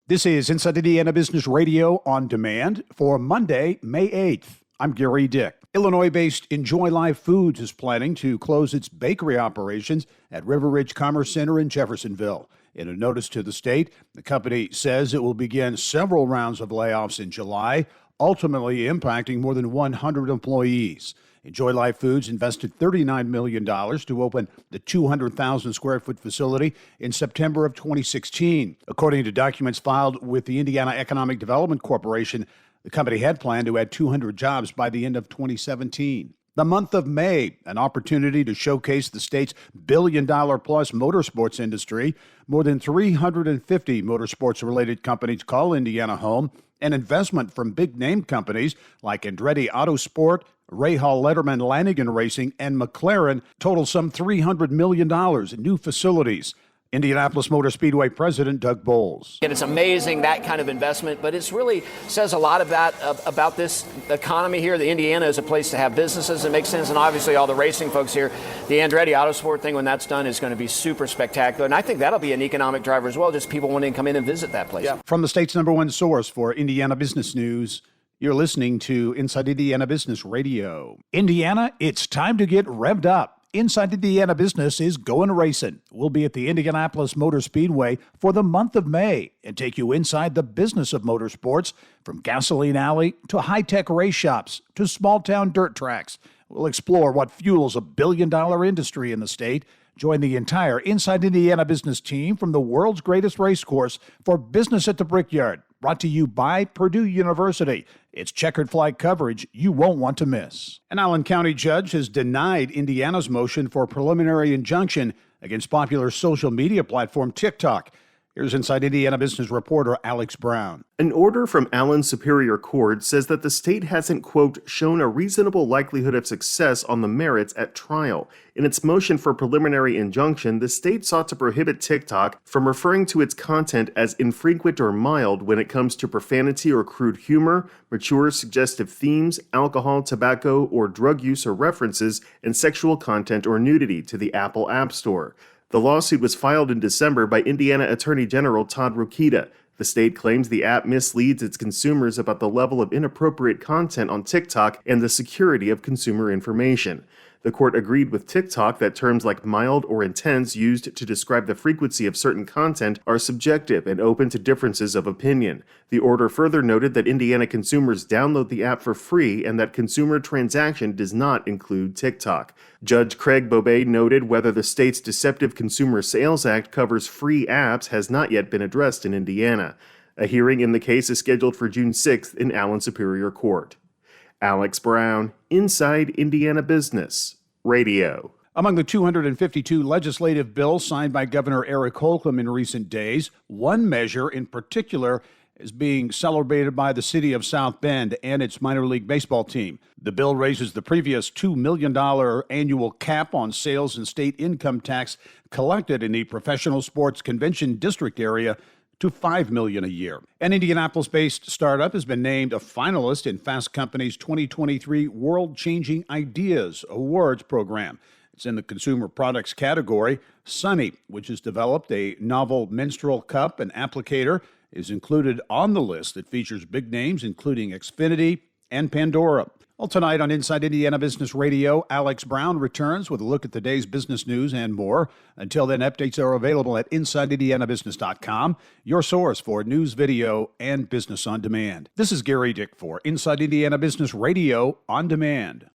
This is Inside Indiana Business Radio on demand for Monday, May 8th. I'm Gary Dick. Illinois-based Enjoy Life Foods is planning to close its bakery operations at River Ridge Commerce Center in Jeffersonville. In a notice to the state, the company says it will begin several rounds of layoffs in July, ultimately impacting more than 100 employees. Enjoy Life Foods invested $39 million to open the 200,000 square foot facility in September of 2016. According to documents filed with the Indiana Economic Development Corporation, the company had planned to add 200 jobs by the end of 2017. The month of May, an opportunity to showcase the state's billion-dollar-plus motorsports industry. More than 350 motorsports-related companies call Indiana home. An investment from big-name companies like Andretti Autosport, Rahal Letterman Lanigan Racing, and McLaren total some $300 million in new facilities. Indianapolis Motor Speedway President Doug Bowles. And it's amazing, that kind of investment, but it really says a lot about this economy here. The Indiana is a place to have businesses. It makes sense, and obviously all the racing folks here. The Andretti Autosport thing, when that's done, is going to be super spectacular, and I think that'll be an economic driver as well, just people wanting to come in and visit that place. Yeah. From the state's #1 source for Indiana business news, you're listening to Inside Indiana Business Radio. Indiana, it's time to get revved up. Inside Indiana Business is going racing. We'll be at the Indianapolis Motor Speedway for the month of May and take you inside the business of motorsports, from gasoline alley to high-tech race shops to small-town dirt tracks. We'll explore what fuels a billion-dollar industry in the state. Join the entire Inside Indiana Business team from the world's greatest race course for Business at the Brickyard, brought to you by Purdue University. It's checkered flag coverage you won't want to miss. An Allen County judge has denied Indiana's motion for a preliminary injunction against popular social media platform TikTok. Here's Inside Indiana Business reporter Alex Brown. An order from Allen Superior Court says that the state hasn't, quote, shown a reasonable likelihood of success on the merits at trial. In its motion for preliminary injunction, the state sought to prohibit TikTok from referring to its content as infrequent or mild when it comes to profanity or crude humor, mature suggestive themes, alcohol, tobacco, or drug use or references, and sexual content or nudity to the Apple App Store. The lawsuit was filed in December by Indiana Attorney General Todd Rokita. The state claims the app misleads its consumers about the level of inappropriate content on TikTok and the security of consumer information. The court agreed with TikTok that terms like mild or intense used to describe the frequency of certain content are subjective and open to differences of opinion. The order further noted that Indiana consumers download the app for free and that consumer transaction does not include TikTok. Judge Craig Bobay noted whether the state's Deceptive Consumer Sales Act covers free apps has not yet been addressed in Indiana. A hearing in the case is scheduled for June 6th in Allen Superior Court. Alex Brown, Inside Indiana Business Radio. Among the 252 legislative bills signed by Governor Eric Holcomb in recent days, one measure in particular is being celebrated by the city of South Bend and its minor league baseball team. The bill raises the previous $2 million annual cap on sales and state income tax collected in the professional sports convention district area to $5 million a year. An Indianapolis-based startup has been named a finalist in Fast Company's 2023 World Changing Ideas Awards program. It's in the consumer products category. Sunny, which has developed a novel menstrual cup and applicator, is included on the list that features big names including Xfinity and Pandora. Well, tonight on Inside Indiana Business Radio, Alex Brown returns with a look at the day's business news and more. Until then, updates are available at InsideIndianaBusiness.com, your source for news, video, and business on demand. This is Gary Dick for Inside Indiana Business Radio on Demand.